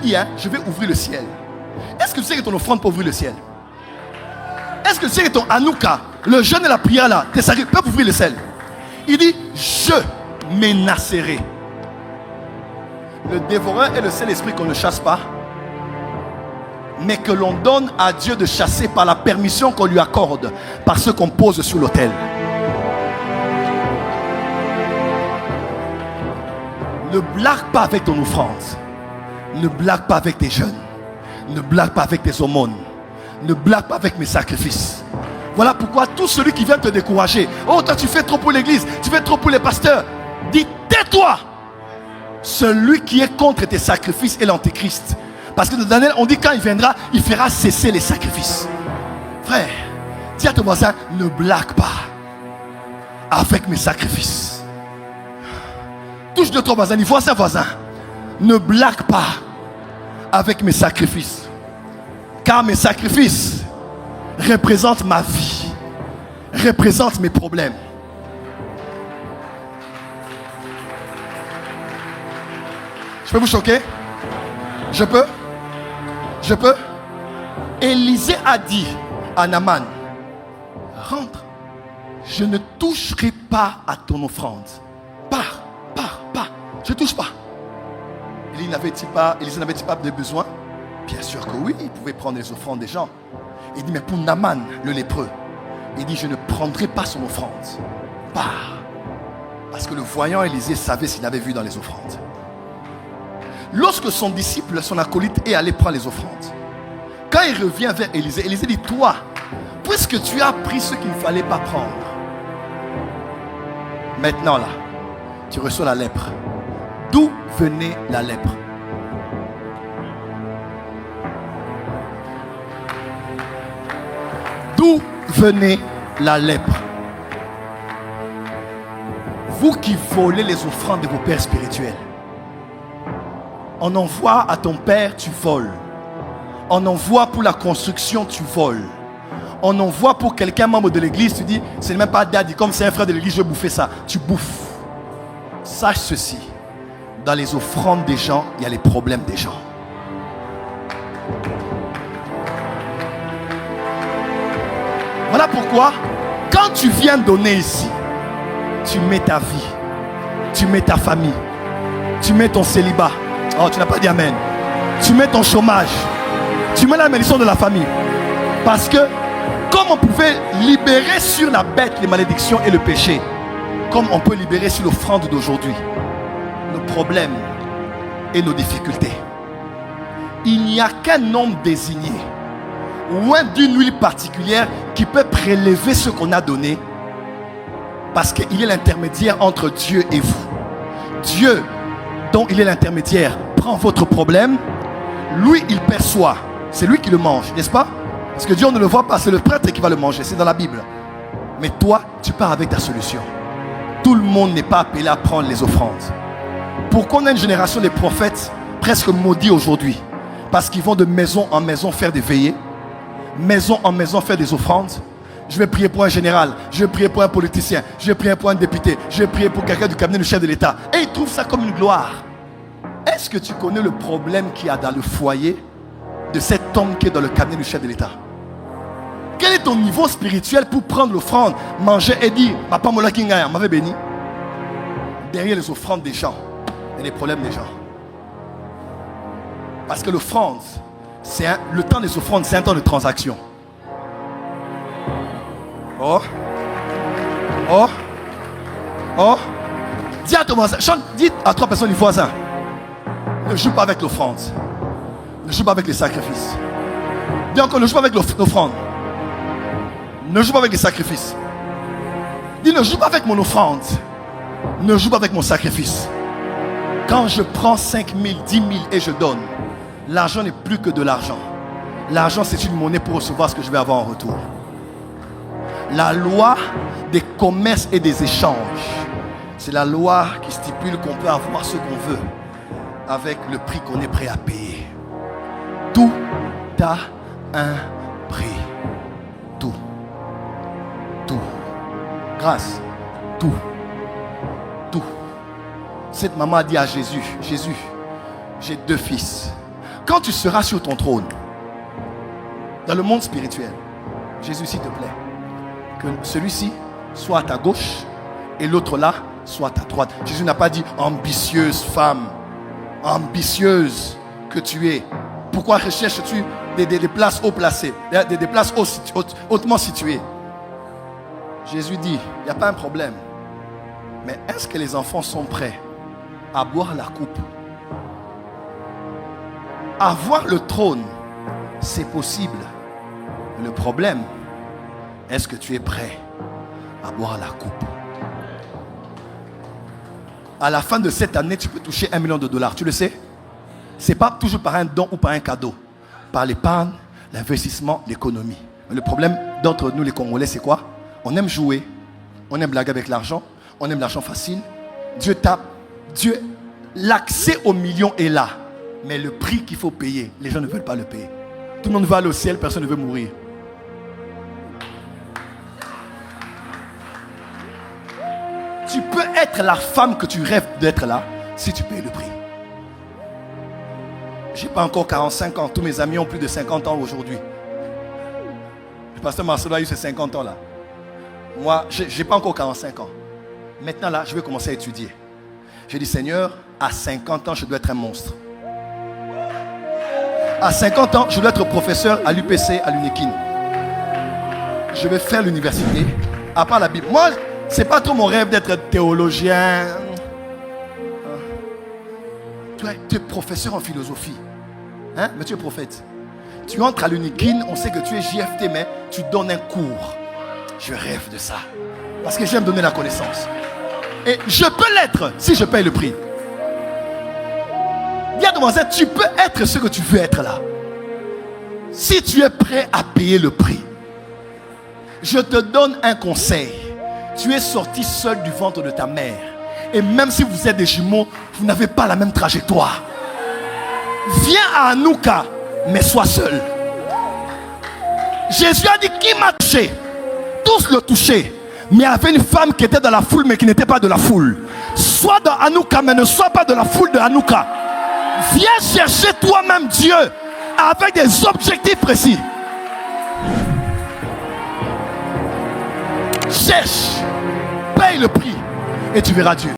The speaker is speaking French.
dit, je vais ouvrir le ciel. Est-ce que tu sais que ton offrande peut ouvrir le ciel? Est-ce que tu sais que ton Hanouka, le jeûne et la prière là, tes sacrifices peuvent ouvrir le ciel? Il dit, je menacerai. Le dévoreur est le seul esprit qu'on ne chasse pas, mais que l'on donne à Dieu de chasser par la permission qu'on lui accorde, par ce qu'on pose sur l'autel. Ne blague pas avec ton offrande. Ne blague pas avec tes jeûnes. Ne blague pas avec tes aumônes. Ne blague pas avec mes sacrifices. Voilà pourquoi tout celui qui vient te décourager, oh toi tu fais trop pour l'église, tu fais trop pour les pasteurs, dis tais-toi. Celui qui est contre tes sacrifices est l'antéchrist. Parce que dans Daniel on dit quand il viendra, il fera cesser les sacrifices. Frère, dis à ton voisin, ne blague pas avec mes sacrifices. Touche de ton voisin, dis voisin, voisin, ne blague pas avec mes sacrifices. Car mes sacrifices représentent ma vie, représentent mes problèmes. Je peux vous choquer? Je peux? Élisée a dit à Naaman, rentre, je ne toucherai pas à ton offrande. Pars, je ne touche pas. Élisée n'avait-il pas de besoin? Bien sûr que oui, il pouvait prendre les offrandes des gens. Il dit, mais pour Naaman, le lépreux, il dit, je ne prendrai pas son offrande. Pars. Parce que le voyant Élisée savait s'il avait vu dans les offrandes. Lorsque son disciple, son acolyte est allé prendre les offrandes, quand il revient vers Élisée, Élisée dit, toi, puisque tu as pris ce qu'il ne fallait pas prendre, maintenant là, tu reçois la lèpre. D'où venait la lèpre? D'où venait la lèpre? Vous qui volez les offrandes de vos pères spirituels, on envoie à ton père, tu voles. On envoie pour la construction, tu voles. On envoie pour quelqu'un membre de l'église, tu dis, ce n'est même pas daddy, comme c'est un frère de l'église, je vais bouffer ça. Tu bouffes. Sache ceci, dans les offrandes des gens, il y a les problèmes des gens. Voilà pourquoi, quand tu viens donner ici, tu mets ta vie, tu mets ta famille, tu mets ton célibat. Oh, tu n'as pas dit amen. Tu mets ton chômage, tu mets la malédiction de la famille. Parce que, comme on pouvait libérer sur la bête les malédictions et le péché, comme on peut libérer sur l'offrande d'aujourd'hui, nos problèmes et nos difficultés. Il n'y a qu'un homme désigné, ou un d'une huile particulière qui peut prélever ce qu'on a donné, parce qu'il est l'intermédiaire entre Dieu et vous. Dieu, dont il est l'intermédiaire, prend votre problème, lui il perçoit, c'est lui qui le mange, n'est-ce pas? Parce que Dieu on ne le voit pas, c'est le prêtre qui va le manger, c'est dans la Bible. Mais toi, tu pars avec ta solution. Tout le monde n'est pas appelé à prendre les offrandes. Pourquoi on a une génération de prophètes presque maudits aujourd'hui? Parce qu'ils vont de maison en maison faire des veillées, maison en maison faire des offrandes. Je vais prier pour un général, je vais prier pour un politicien, je vais prier pour un député, je vais prier pour quelqu'un du cabinet du chef de l'État. Et ils trouvent ça comme une gloire. Est-ce que tu connais le problème qu'il y a dans le foyer de cet homme qui est dans le cabinet du chef de l'État? Quel est ton niveau spirituel pour prendre l'offrande, manger et dire Papa Mola Kingaya m'avait béni? Derrière les offrandes des gens et les problèmes des gens. Parce que l'offrande, le temps des offrandes, c'est un temps de transaction. Oh. Dis à ton voisin, dis à 3 personnes du voisin, ne joue pas avec l'offrande. Ne joue pas avec les sacrifices. Dis encore, ne joue pas avec l'offrande. Ne joue pas avec les sacrifices. Dis, ne joue pas avec mon offrande. Ne joue pas avec mon sacrifice. Quand je prends 5 000, 10 000 et je donne, l'argent n'est plus que de l'argent. L'argent, c'est une monnaie pour recevoir ce que je vais avoir en retour. La loi des commerces et des échanges, c'est la loi qui stipule qu'on peut avoir ce qu'on veut avec le prix qu'on est prêt à payer. Tout a un prix. Tout. Grâce. Tout. Cette maman a dit à Jésus, Jésus, j'ai 2 fils. quand tu seras sur ton trône, dans le monde spirituel, Jésus, s'il te plaît, que celui-ci soit à ta gauche et l'autre là soit à ta droite. Jésus n'a pas dit ambitieuse femme, ambitieuse que tu es. Pourquoi recherches-tu des places haut placées, des places hautement situées? Jésus dit, il n'y a pas un problème. Mais est-ce que les enfants sont prêts à boire la coupe? Avoir le trône, c'est possible. Le problème, est-ce que tu es prêt à boire la coupe? À la fin de cette année, tu peux toucher $1 million. Tu le sais? Ce n'est pas toujours par un don ou par un cadeau. Par l'épargne, l'investissement, l'économie. Mais le problème d'entre nous, les Congolais, c'est quoi? On aime jouer. On aime blaguer avec l'argent. On aime l'argent facile. Dieu, l'accès aux millions est là. Mais le prix qu'il faut payer, les gens ne veulent pas le payer. Tout le monde veut aller au ciel, personne ne veut mourir. Tu peux être la femme que tu rêves d'être là si tu payes le prix. Je n'ai pas encore 45 ans. Tous mes amis ont plus de 50 ans aujourd'hui. Le pasteur Marcelo a eu ses 50 ans là. Moi, je n'ai pas encore 45 ans. Maintenant là, je vais commencer à étudier. J'ai dit, Seigneur, à 50 ans, je dois être un monstre. À 50 ans, je dois être professeur à l'UPC, à l'UNIKIN. Je vais faire l'université, à part la Bible. Moi, ce n'est pas trop mon rêve d'être théologien. Tu es professeur en philosophie. Hein? Mais tu es prophète. Tu entres à l'UNIKIN, on sait que tu es JFT, mais tu donnes un cours. Je rêve de ça. Parce que j'aime donner la connaissance. Et je peux l'être si je paye le prix. Bien, demoiselle, tu peux être ce que tu veux être là. Si tu es prêt à payer le prix. Je te donne un conseil. Tu es sorti seul du ventre de ta mère. Et même si vous êtes des jumeaux, vous n'avez pas la même trajectoire. Viens à Anouka, mais sois seul. Jésus a dit, qui m'a touché? Tous le touchaient. Mais il y avait une femme qui était dans la foule, mais qui n'était pas de la foule. Sois dans Anouka, mais ne sois pas de la foule de Anouka. Viens chercher toi-même Dieu avec des objectifs précis. Cherche, paye le prix et tu verras Dieu.